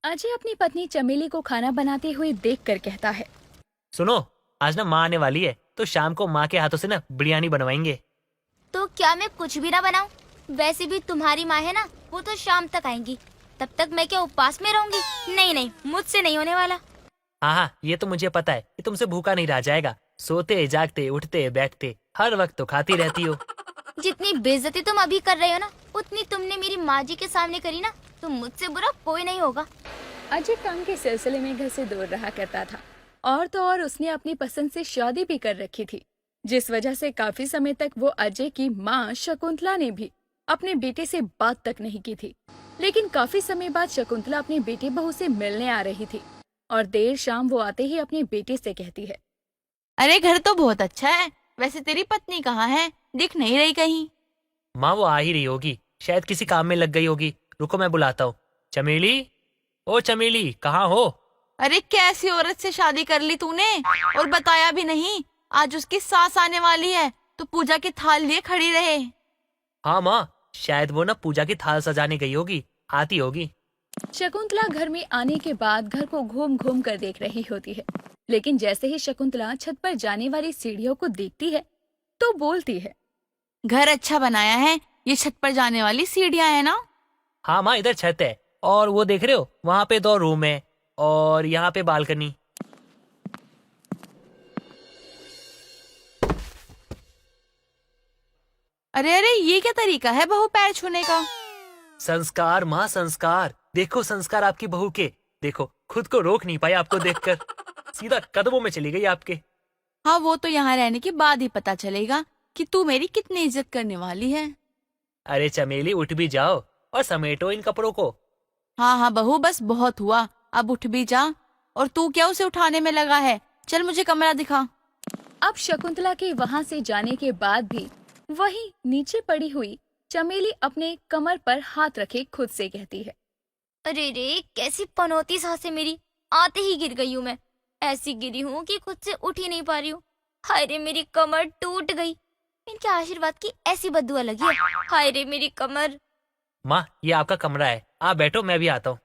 अजय अपनी पत्नी चमेली को खाना बनाते हुए देखकर कहता है। सुनो, आज ना माँ आने वाली है तो शाम को माँ के हाथों से ना बिरयानी बनवाएंगे। तो क्या मैं कुछ भी ना बनाऊं? वैसे भी तुम्हारी माँ है ना, वो तो शाम तक आएंगी। तब तक मैं क्या उपवास में रहूंगी? नहीं नहीं, मुझसे नहीं होने वाला। हाँ हाँ, ये तो मुझे पता है कि तुमसे भूखा नहीं रह जाएगा। सोते जागते उठते बैठते हर वक्त तो खाती रहती हो। जितनी बेइज्जती तुम अभी कर रहे हो ना, उतनी तुमने मेरी माँ जी के सामने करी ना, तो मुझसे बुरा कोई नहीं होगा। अजय काम के सिलसिले में घर से दूर रहा करता था और तो और उसने अपनी पसंद से शादी भी कर रखी थी, जिस वजह से काफी समय तक वो अजय की माँ शकुंतला ने भी अपने बेटे से बात तक नहीं की थी। लेकिन काफी समय बाद शकुंतला अपने बेटे बहू से मिलने आ रही थी और देर शाम वो आते ही अपने बेटे से कहती है। अरे घर तो बहुत अच्छा है, वैसे तेरी पत्नी कहाँ है? दिख नहीं रही कहीं। माँ वो आ ही रही होगी, शायद किसी काम में लग गई होगी। रुको मैं बुलाता हूँ। चमेली, ओ चमेली, कहाँ हो? अरे कैसी औरत से शादी कर ली तूने और बताया भी नहीं? आज उसकी सास आने वाली है तो पूजा की थाल लिए खड़ी रहे। हाँ माँ, शायद वो ना पूजा की थाल सजाने गई होगी, आती होगी। शकुंतला घर में आने के बाद घर को घूम घूम कर देख रही होती है, लेकिन जैसे ही शकुंतला छत पर जाने वाली सीढ़ियों को देखती है तो बोलती है। घर अच्छा बनाया है, ये छत पर जाने वाली सीढ़ियां है ना? हाँ माँ, इधर छत है और वो देख रहे हो वहाँ पे 2 रूम है और यहाँ पे बालकनी। अरे अरे, ये क्या तरीका है बहू पैर छूने का? संस्कार माँ, संस्कार। देखो संस्कार आपकी बहू के। देखो खुद को रोक नहीं पाई आपको देखकर, सीधा कदमों में चली गई आपके। हाँ, वो तो यहाँ रहने के बाद ही पता चलेगा कि तू मेरी कितनी इज्जत करने वाली है। अरे चमेली, उठ भी जाओ और समेटो इन कपड़ों को। हाँ हाँ बहू, बस बहुत हुआ, अब उठ भी जा। और तू क्या उसे उठाने में लगा है? चल मुझे कमरा दिखा। अब शकुंतला के वहाँ से जाने के बाद भी वही नीचे पड़ी हुई चमेली अपने कमर पर हाथ रखे खुद से कहती है। अरे रे, कैसी पनौती सांसें मेरी, आते ही गिर गई हूँ मैं। ऐसी गिरी हूँ कि खुद से उठ ही नहीं पा रही हूँ। हाय रे, मेरी कमर टूट गई। इनके आशीर्वाद की ऐसी बद्दुआ लगी है। हाय रे मेरी कमर। माँ ये आपका कमरा है, आप बैठो, मैं भी आता हूँ।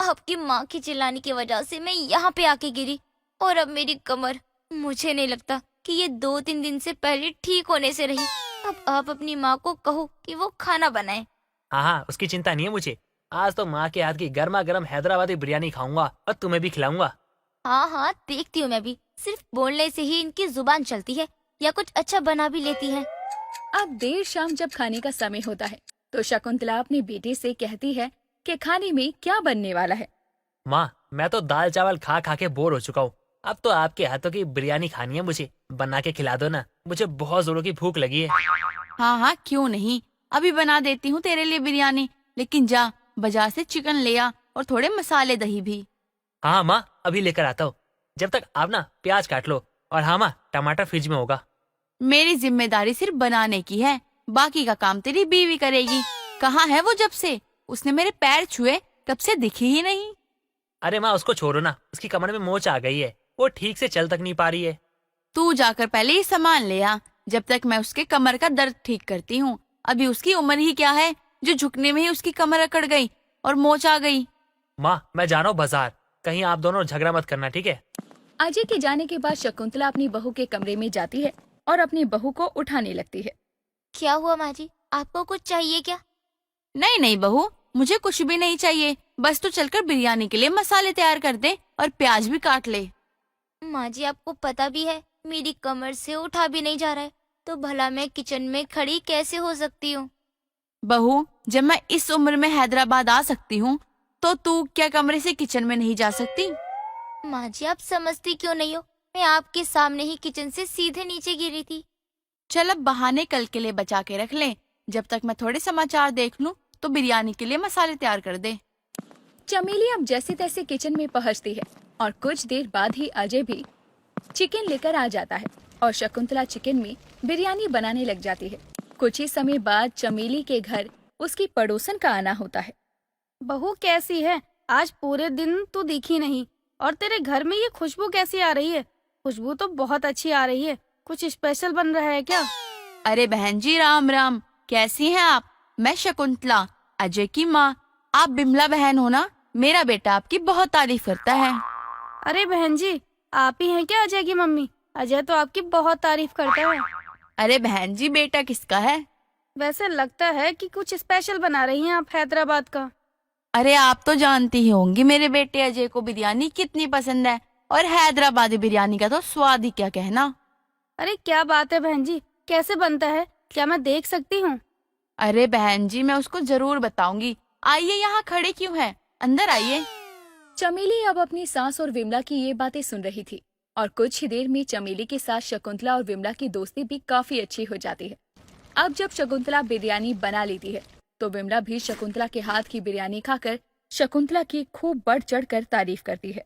आपकी माँ की चिल्लाने की वजह से मैं यहाँ पे आके गिरी और अब मेरी कमर, मुझे नहीं लगता कि ये 2-3 दिन से पहले ठीक होने से रही। अब आप अपनी माँ को कहो कि वो खाना बनाए। हाँ हाँ, उसकी चिंता नहीं है मुझे। आज तो माँ के हाथ की गर्मा गर्म हैदराबादी बिरयानी खाऊंगा और तुम्हें भी खिलाऊंगा। हाँ हाँ, देखती हूँ मैं भी। सिर्फ बोलने से ही इनकी जुबान चलती है या कुछ अच्छा बना भी लेती है। अब देर शाम जब खाने का समय होता है तो शकुंतला अपने बेटे से कहती है कि खाने में क्या बनने वाला है। माँ मैं तो दाल चावल खा खा के बोर हो चुका हूँ। अब तो आपके हाथों की बिरयानी खानी है मुझे। बना के खिला दो ना, मुझे बहुत जोरों की भूख लगी है। हाँ हाँ, क्यों नहीं, अभी बना देती हूँ तेरे लिए बिरयानी। लेकिन जा बाजार से चिकन ले आ और थोड़े मसाले दही भी। हाँ माँ, अभी लेकर आता हूँ। जब तक आप ना प्याज काट लो। और हाँ माँ, टमाटर फ्रिज में होगा। मेरी जिम्मेदारी सिर्फ बनाने की है, बाकी का काम तेरी बीवी करेगी। कहाँ है वो जब से? उसने मेरे पैर छुए तब से दिखी ही नहीं। अरे माँ उसको छोड़ो ना, उसकी कमर में मोच आ गई है, वो ठीक से चल तक नहीं पा रही है। तू जाकर पहले ये सामान ले आ, जब तक मैं उसके कमर का दर्द ठीक करती हूँ। अभी उसकी उम्र ही क्या है जो झुकने में ही उसकी कमर अकड़ गई और मोच आ गई। माँ मैं जा रहा हूँ बाजार, कहीं आप दोनों झगड़ा मत करना, ठीक है? अजय के जाने के बाद शकुंतला अपनी बहू के कमरे में जाती है और अपनी बहू को उठाने लगती है। क्या हुआ माँ जी, आपको कुछ चाहिए क्या? नहीं नहीं बहू, मुझे कुछ भी नहीं चाहिए। बस तू चलकर बिरयानी के लिए मसाले तैयार कर दे और प्याज भी काट ले। माँ जी, आपको पता भी है मेरी कमर से उठा भी नहीं जा रहा है, तो भला मैं किचन में खड़ी कैसे हो सकती हूँ? बहू, जब मैं इस उम्र में हैदराबाद आ सकती हूँ तो तू क्या कमरे से किचन में नहीं जा सकती? माँ जी, आप समझती क्यों नहीं हो? मैं आपके सामने ही किचन से सीधे नीचे गिरी थी। चल अब बहाने कल के लिए बचा के रख ले। जब तक मैं थोड़े समाचार देख लूं तो बिरयानी के लिए मसाले तैयार कर दे। चमेली अब जैसे तैसे किचन में पहुंचती है और कुछ देर बाद ही अजय भी चिकन लेकर आ जाता है और शकुंतला चिकन में बिरयानी बनाने लग जाती है। कुछ ही समय बाद चमेली के घर उसकी पड़ोसन का आना होता है। बहू कैसी है? आज पूरे दिन तू दिखी नहीं। और तेरे घर में ये खुशबू कैसी आ रही है? खुशबू तो बहुत अच्छी आ रही है। कुछ स्पेशल बन रहा है क्या? अरे बहन जी, राम राम। कैसी हैं आप? मैं शकुंतला, अजय की माँ। आप बिमला बहन हो ना, मेरा बेटा आपकी बहुत तारीफ करता है। अरे बहन जी, आप ही हैं क्या अजय की मम्मी? अजय तो आपकी बहुत तारीफ करता है। अरे बहन जी, बेटा किसका है? वैसे लगता है कि कुछ स्पेशल बना रही हैं आप हैदराबाद का। अरे आप तो जानती ही होंगी मेरे बेटे अजय को बिरयानी कितनी पसंद है, और हैदराबादी बिरयानी का तो स्वाद ही क्या कहना। अरे क्या बात है बहन जी, कैसे बनता है? क्या मैं देख सकती हूँ? अरे बहन जी, मैं उसको जरूर बताऊंगी। आइए, यहाँ खड़े क्यों हैं? अंदर आइए। चमेली अब अपनी सास और विमला की ये बातें सुन रही थी और कुछ ही देर में चमेली के साथ शकुंतला और विमला की दोस्ती भी काफी अच्छी हो जाती है। अब जब शकुंतला बिरयानी बना लेती है तो विमला भी शकुंतला के हाथ की बिरयानी खाकर शकुंतला की खूब बढ़ चढ़ कर तारीफ करती है।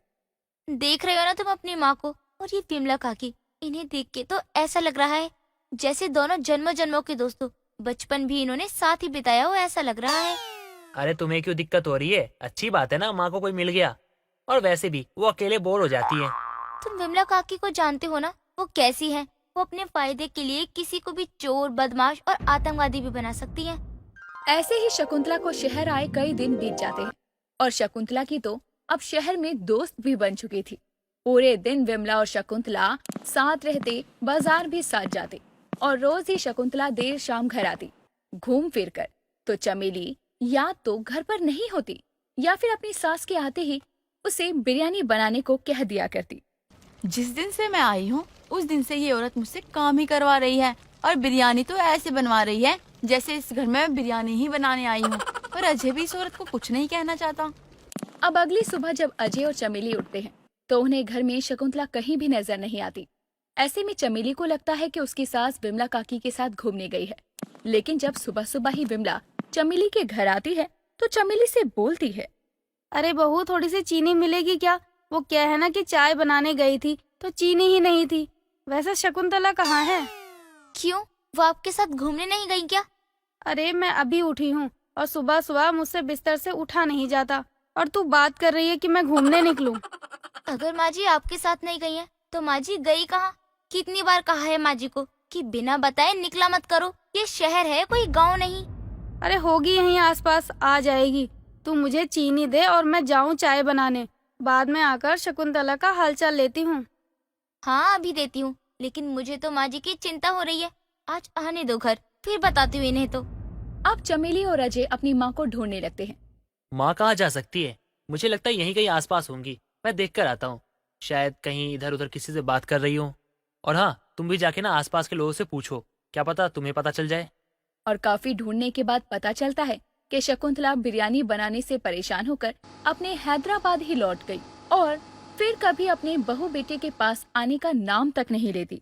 देख रहे हो ना तुम अपनी माँ को और ये विमला काकी, इन्हें देख के तो ऐसा लग रहा है जैसे दोनों जन्मों जन्मों के दोस्तों, बचपन भी इन्होंने साथ ही बिताया हो ऐसा लग रहा है। अरे तुम्हें क्यों दिक्कत हो रही है? अच्छी बात है ना, माँ को कोई मिल गया। और वैसे भी वो अकेले बोर हो जाती है। तुम विमला काकी को जानते हो ना, वो कैसी है? वो अपने फायदे के लिए किसी को भी चोर, बदमाश और आतंकवादी भी बना सकती है। ऐसे ही शकुंतला को शहर आए कई दिन बीत जाते हैं और शकुंतला की तो अब शहर में दोस्त भी बन चुकी थी। पूरे दिन विमला और शकुंतला साथ रहते, बाजार भी साथ जाते और रोज ही शकुंतला देर शाम घर आती घूम फिर कर। तो चमेली या तो घर पर नहीं होती या फिर अपनी सास के आते ही उसे बिरयानी बनाने को कह दिया करती। जिस दिन से मैं आई हूँ उस दिन से ये औरत मुझसे काम ही करवा रही है, और बिरयानी तो ऐसे बनवा रही है जैसे इस घर में मैं बिरयानी ही बनाने आई हूँ। और अजय भी इस औरत को कुछ नहीं कहना चाहता। अब अगली सुबह जब अजय और चमेली उठते हैं तो उन्हें घर में शकुंतला कहीं भी नजर नहीं आती। ऐसे में चमेली को लगता है कि उसकी सास विमला काकी के साथ घूमने गई है। लेकिन जब सुबह सुबह ही विमला चमेली के घर आती है तो चमेली से बोलती है, अरे बहू, थोड़ी सी चीनी मिलेगी क्या? वो क्या है ना कि चाय बनाने गई थी तो चीनी ही नहीं थी। वैसे शकुंतला कहाँ है? क्यों, वो आपके साथ घूमने नहीं गई क्या? अरे मैं अभी उठी हूँ और सुबह सुबह मुझसे बिस्तर से उठा नहीं जाता, और तू बात कर रही है कि मैं घूमने निकलूं। अगर माँ जी आपके साथ नहीं गई है तो माँ जी गई कहाँ? कितनी बार कहा है माँ जी को कि बिना बताए निकला मत करो, ये शहर है कोई गांव नहीं। अरे होगी यहीं आसपास, आ जाएगी। तू मुझे चीनी दे और मैं जाऊं चाय बनाने। बाद में आकर शकुंतला का हालचाल लेती हूँ। हाँ अभी देती हूँ, लेकिन मुझे तो माँ जी की चिंता हो रही है। आज आने दो घर, फिर बताती हूँ इन्हें तो। अब चमेली और अजय अपनी माँ को ढूंढने लगते हैं। माँ कहाँ जा सकती है? मुझे लगता है यहीं कहीं आसपास होंगी। मैं देख कर आता हूँ, शायद कहीं इधर उधर किसी से बात कर रही हो। और हाँ, तुम भी जाके ना आसपास के लोगों से पूछो, क्या पता तुम्हें पता चल जाए। और काफी ढूंढने के बाद पता चलता है कि शकुंतला बिरयानी बनाने से परेशान होकर अपने हैदराबाद ही लौट गई और फिर कभी अपने बहू बेटे के पास आने का नाम तक नहीं लेती।